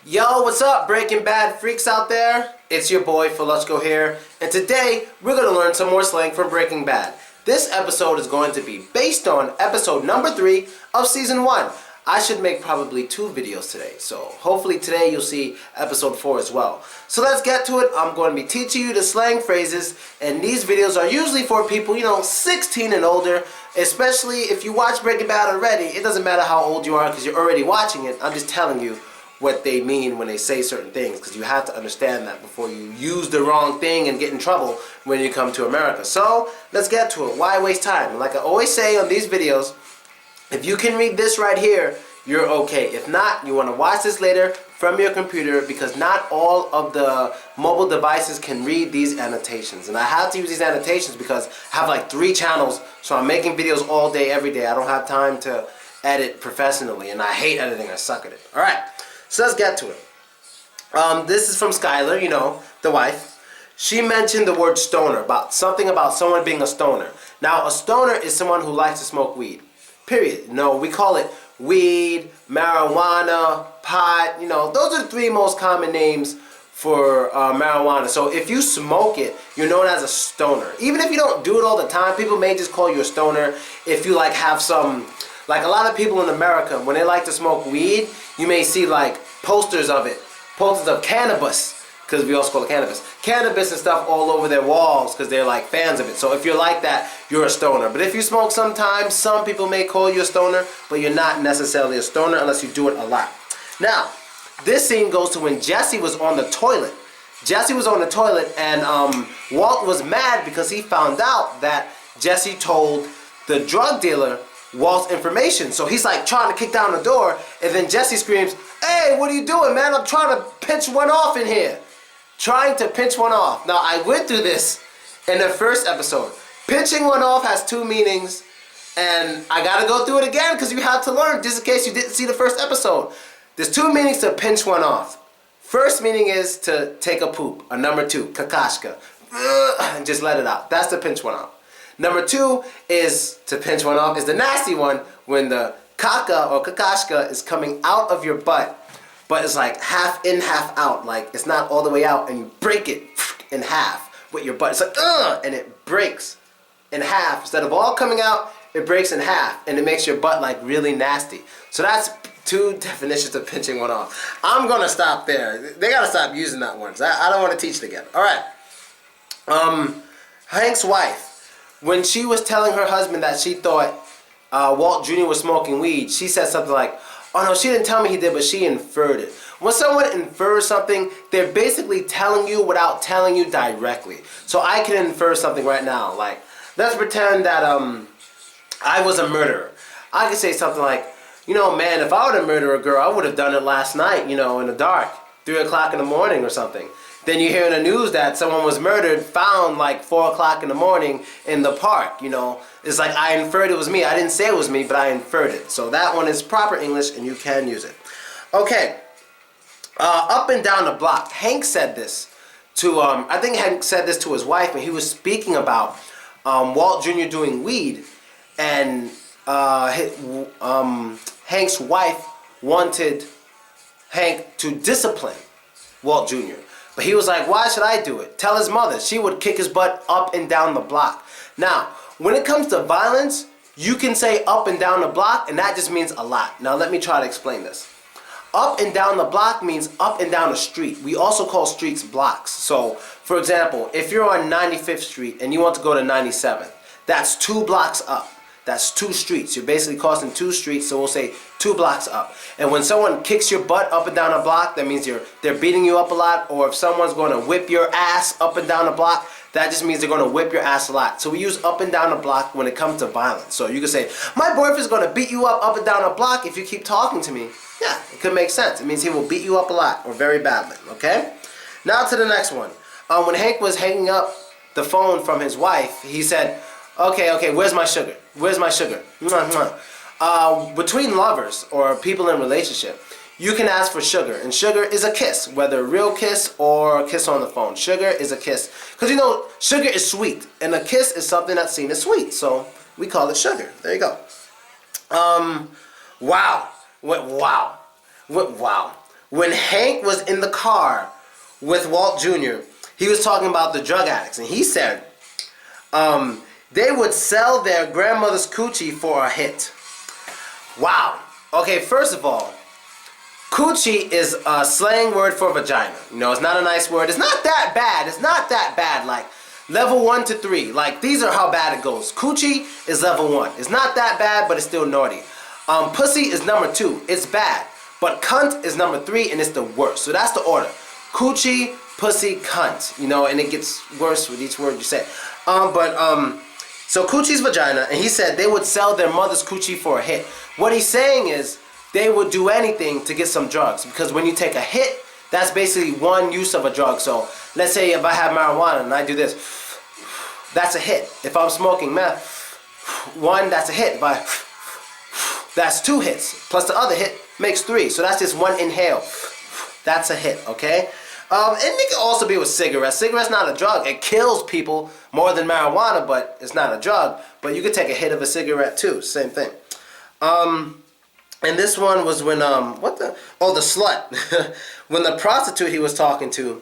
Yo, what's up, Breaking Bad freaks out there? It's your boy PHILKO here, and today we're going to learn some more slang from Breaking Bad. This episode is going to be based on episode number 3 of season 1. I should make probably 2 videos today, so hopefully today you'll see episode 4 as well. So let's get to it. I'm going to be teaching you the slang phrases, and these videos are usually for people, 16 and older, especially if you watch Breaking Bad already. It doesn't matter how old you are because you're already watching it. I'm just telling you what they mean when they say certain things, because you have to understand that before you use the wrong thing and get in trouble when you come to America. So let's get to it. Why waste time? Like I always say on these videos, if you can read this right here, you're okay. If not, you want to watch this later from your computer, because not all of the mobile devices can read these annotations. And I have to use these annotations because I have like 3 channels, so I'm making videos all day, every day. I don't have time to edit professionally, and I hate editing. I suck at it. Alright, so let's get to it. This is from Skylar, the wife. She mentioned the word stoner, about someone being a stoner. Now, a stoner is someone who likes to smoke weed. Period. No, we call it weed, marijuana, pot. Those are the 3 most common names for marijuana. So if you smoke it, you're known as a stoner. Even if you don't do it all the time, people may just call you a stoner. If you have some, a lot of people in America, when they like to smoke weed, you may see posters of it, posters of cannabis, because we also call it cannabis and stuff all over their walls because they're fans of it. So if you're like that, you're a stoner. But if you smoke sometimes, some people may call you a stoner, but you're not necessarily a stoner unless you do it a lot. Now, this scene goes to when Jesse was on the toilet. Jesse was on the toilet, and Walt was mad because he found out that Jesse told the drug dealer Walt's information. So he's trying to kick down the door, and then Jesse screams, "Hey, what are you doing, man? I'm trying to pinch one off in here." Trying to pinch one off. Now, I went through this in the first episode. Pinching one off has 2 meanings, and I gotta go through it again because you have to learn, just in case you didn't see the first episode. There's 2 meanings to pinch one off. First meaning is to take a poop. Or number 2, kakashka. And just let it out. That's to pinch one off. Number 2 is to pinch one off, is the nasty one, when the kaka or kakashka is coming out of your butt, but it's half in, half out. It's not all the way out, and you break it in half with your butt. It's and it breaks in half. Instead of all coming out, it breaks in half, and it makes your butt really nasty. So that's 2 definitions of pinching one off. I'm gonna stop there. They gotta stop using that one. I don't want to teach it again. All right. Hank's wife, when she was telling her husband that she thought Walt Jr. was smoking weed, she said something like, "Oh no, she didn't tell me he did, but she inferred it." When someone infers something, they're basically telling you without telling you directly. So I can infer something right now. Let's pretend that I was a murderer. I could say something like, man, if I were to murder a girl, I would have done it last night, in the dark, 3 o'clock in the morning or something. Then you hear in the news that someone was murdered, found 4 o'clock in the morning in the park, It's I inferred it was me. I didn't say it was me, but I inferred it. So that one is proper English, and you can use it. Okay. Up and down the block. Hank said this to, I think Hank said this to his wife, and he was speaking about Walt Jr. doing weed, and Hank's wife wanted Hank to discipline Walt Jr. But he was like, "Why should I do it? Tell his mother. She would kick his butt up and down the block." Now, when it comes to violence, you can say up and down the block, and that just means a lot. Now, let me try to explain this. Up and down the block means up and down a street. We also call streets blocks. So, for example, if you're on 95th Street and you want to go to 97th, that's 2 blocks up. That's 2 streets. You're basically crossing 2 streets, so we'll say 2 blocks up. And when someone kicks your butt up and down a block, that means they're beating you up a lot. Or if someone's going to whip your ass up and down a block, that just means they're going to whip your ass a lot. So we use up and down a block when it comes to violence. So you can say, "My boyfriend's going to beat you up and down a block if you keep talking to me." Yeah, it could make sense. It means he will beat you up a lot or very badly, okay? Now to the next one. When Hank was hanging up the phone from his wife, he said, Okay, where's my sugar? Where's my sugar? Mwah, mwah. Between lovers or people in a relationship, you can ask for sugar, and sugar is a kiss, whether a real kiss or a kiss on the phone. Sugar is a kiss. Because sugar is sweet, and a kiss is something that's seen as sweet, so we call it sugar. There you go. Wow. Wow. when Hank was in the car with Walt Jr., he was talking about the drug addicts, and he said they would sell their grandmother's coochie for a hit. Wow. Okay, first of all, coochie is a slang word for vagina. You know, it's not a nice word. It's not that bad. It's not that bad. Like, level 1 to 3. Like, these are how bad it goes. Coochie is level 1. It's not that bad, but it's still naughty. Pussy is number 2. It's bad. But cunt is number 3, and it's the worst. So that's the order. Coochie, pussy, cunt. You know, and it gets worse with each word you say. So coochie's vagina, and he said they would sell their mother's coochie for a hit. What he's saying is they would do anything to get some drugs, because when you take a hit, that's basically one use of a drug. So let's say if I have marijuana and I do this, that's a hit. If I'm smoking meth, one, that's a hit. That's 2 hits, plus the other hit makes 3. So that's just 1 inhale. That's a hit, okay? And it can also be with cigarettes. Cigarettes not a drug. It kills people more than marijuana, but it's not a drug. But you could take a hit of a cigarette too. Same thing. And this one was when the slut. When the prostitute he was talking to,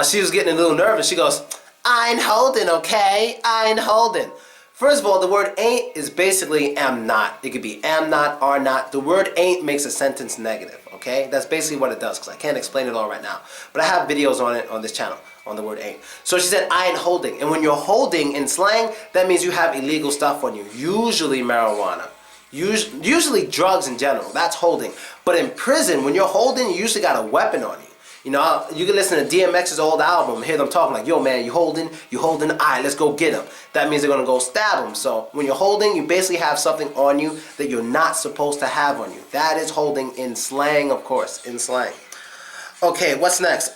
she was getting a little nervous. She goes, "I ain't holding, okay? I ain't holding." First of all, the word ain't is basically am not. It could be am not, are not. The word ain't makes a sentence negative, okay? That's basically what it does, because I can't explain it all right now. But I have videos on it on this channel, on the word ain't. So she said, "I ain't holding." And when you're holding in slang, that means you have illegal stuff on you. Usually marijuana. Usually drugs in general. That's holding. But in prison, when you're holding, you usually got a weapon on you. You know, you can listen to DMX's old album and hear them talking like, "Yo, man, you holding, all right, let's go get him." That means they're going to go stab him. So when you're holding, you basically have something on you that you're not supposed to have on you. That is holding in slang, of course, in slang. Okay, what's next?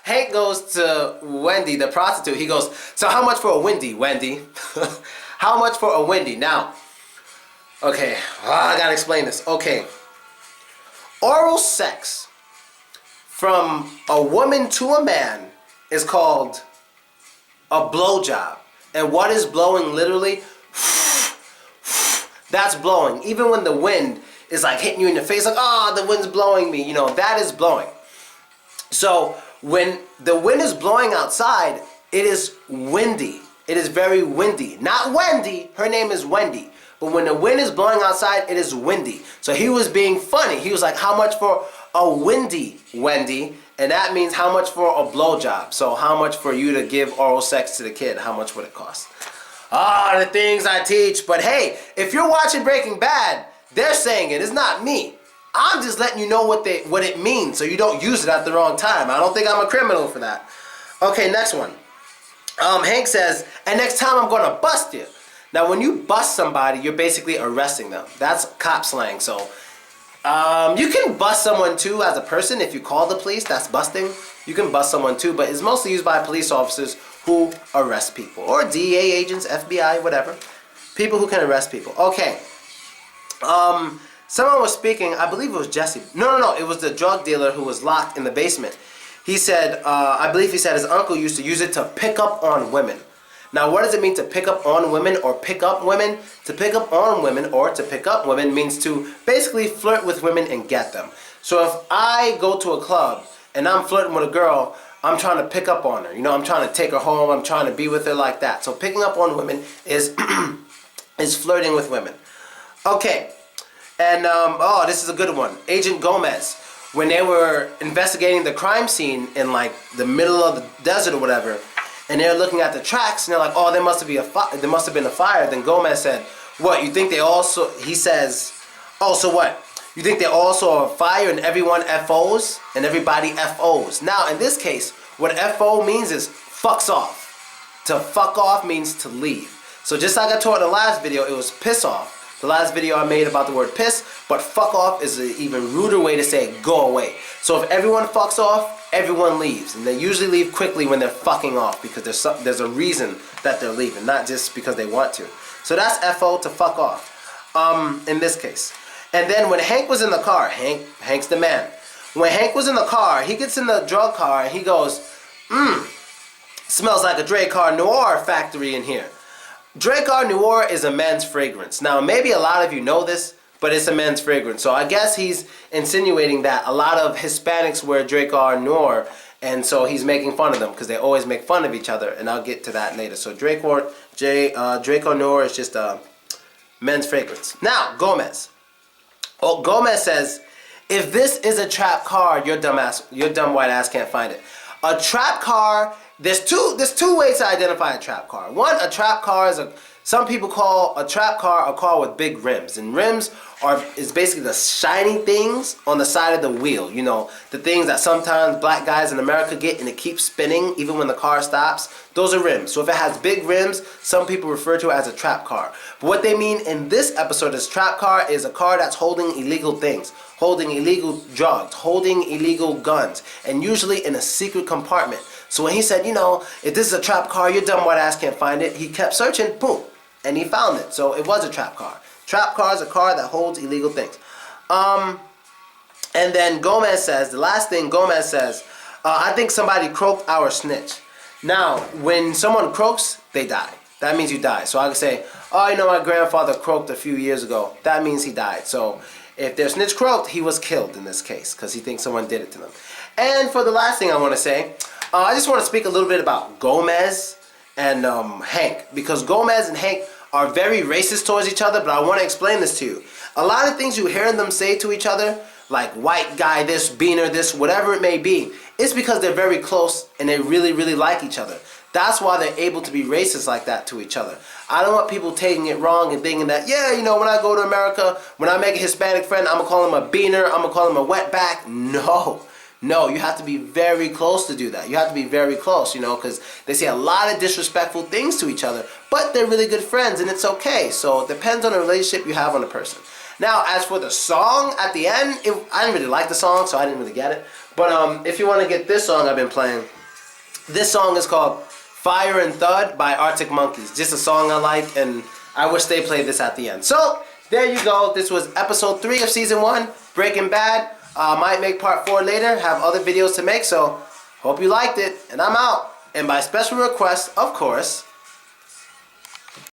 Hank goes to Wendy, the prostitute. He goes, "So how much for a Wendy, Wendy?" How much for a Wendy? Now, okay, I got to explain this. Okay. Oral sex from a woman to a man is called a blowjob. And what is blowing literally? That's blowing. Even when the wind is like hitting you in the face, like, "Oh, the wind's blowing me," you know, that is blowing. So when the wind is blowing outside, it is windy. It is very windy. Not Wendy. Her name is Wendy. But when the wind is blowing outside, it is windy. So he was being funny. He was like, "How much for a windy, Wendy?" And that means how much for a blowjob. So how much for you to give oral sex to the kid? How much would it cost? Ah, the things I teach. But hey, if you're watching Breaking Bad, they're saying it. It's not me. I'm just letting you know what it means so you don't use it at the wrong time. I don't think I'm a criminal for that. Okay, next one. Hank says, "And next time I'm going to bust you." Now, when you bust somebody, you're basically arresting them. That's cop slang. So, you can bust someone too as a person. If you call the police, that's busting. You can bust someone too, but it's mostly used by police officers who arrest people. Or DEA agents, FBI, whatever. People who can arrest people. Okay. Someone was speaking, I believe it was Jesse. No, it was the drug dealer who was locked in the basement. He said, I believe he said his uncle used to use it to pick up on women. Now, what does it mean to pick up on women or pick up women? To pick up on women or to pick up women means to basically flirt with women and get them. So if I go to a club and I'm flirting with a girl, I'm trying to pick up on her. You know, I'm trying to take her home. I'm trying to be with her like that. So picking up on women is is flirting with women. Okay. And, this is a good one. Agent Gomez, when they were investigating the crime scene in like the middle of the desert or whatever, and they're looking at the tracks, and they're like, "Oh, there must have been a fire." Then Gomez said, "What, you think they also," he says, "Oh, so what? You think they all saw a fire and everyone FOs and everybody FOs?" Now, in this case, what FO means is fucks off. To fuck off means to leave. So just like I taught in the last video, it was piss off. The last video I made about the word piss, but fuck off is an even ruder way to say go away. So if everyone fucks off, everyone leaves. And they usually leave quickly when they're fucking off because there's a reason that they're leaving, not just because they want to. So that's FO, to fuck off, in this case. And then when Hank was in the car, Hank's the man. When Hank was in the car, he gets in the drug car and he goes, "Smells like a Dracar Noir factory in here." Dracar Noir is a men's fragrance. Now, maybe a lot of you know this, but it's a men's fragrance. So I guess he's insinuating that a lot of Hispanics wear Draco Noir, and so he's making fun of them because they always make fun of each other, and I'll get to that later. So Draco Noir is just a men's fragrance. Now, Gomez. Oh, Gomez says, if this is a trap car, your dumb white ass can't find it. A trap car, there's two ways to identify a trap car. One, a trap car is some people call a trap car a car with big rims, and rims is basically the shiny things on the side of the wheel. You know, the things that sometimes black guys in America get and it keeps spinning even when the car stops. Those are rims. So if it has big rims, some people refer to it as a trap car. But what they mean in this episode is trap car is a car that's holding illegal things, holding illegal drugs, holding illegal guns, and usually in a secret compartment. So when he said, you know, if this is a trap car, your dumb white ass can't find it, he kept searching, boom, and he found it. So it was a trap car. Trap car is a car that holds illegal things. And then Gomez says, the last thing Gomez says, I think somebody croaked our snitch. Now, when someone croaks, they die. That means you die. So I can say, oh, you know, my grandfather croaked a few years ago. That means he died. So if their snitch croaked, he was killed in this case because he thinks someone did it to them. And for the last thing I want to say, I just want to speak a little bit about Gomez and Hank, because Gomez and Hank are very racist towards each other, but I want to explain this to you. A lot of things you hear them say to each other, like white guy this, beaner this, whatever it may be, it's because they're very close and they really, really like each other. That's why they're able to be racist like that to each other. I don't want people taking it wrong and thinking that, yeah, you know, when I go to America, when I make a Hispanic friend, I'm going to call him a beaner, I'm going to call him a wetback. No, you have to be very close to do that. You have to be very close, you know, because they say a lot of disrespectful things to each other, but they're really good friends, and it's okay. So it depends on the relationship you have on a person. Now, as for the song at the end, I didn't really like the song, so I didn't really get it. But if you want to get this song I've been playing, this song is called Fire and Thud by Arctic Monkeys. Just a song I like, and I wish they played this at the end. So, there you go. This was episode 3 of season 1, Breaking Bad. Might make part 4 later, have other videos to make, so hope you liked it, and I'm out. And by special request, of course,